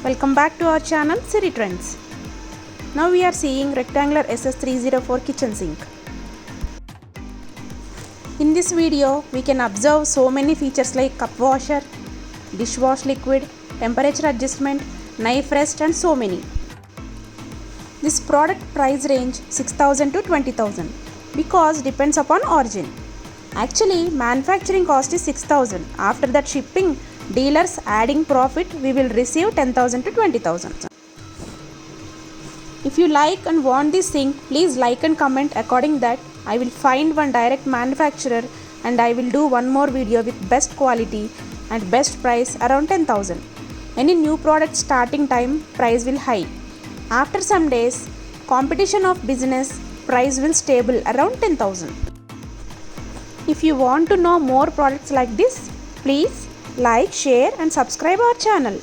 Welcome back to our channel SIRI TRENDZ. Now we are seeing rectangular SS304 kitchen sink. In this video we can observe so many features like cup washer, dishwash liquid, temperature adjustment, knife rest and so many. This product price range 6,000 to 20,000 because depends upon origin. Actually manufacturing cost is 6,000. After that shipping, dealers adding profit, we will receive 10,000 to 20,000. If you like and want this sink, please like and comment. According that, I will find one direct manufacturer and I will do one more video with best quality and best price around 10,000. Any new product starting time, price will high. After some days, competition of business, price will stable around 10,000. If you want to know more products like this, please like, share and subscribe our channel.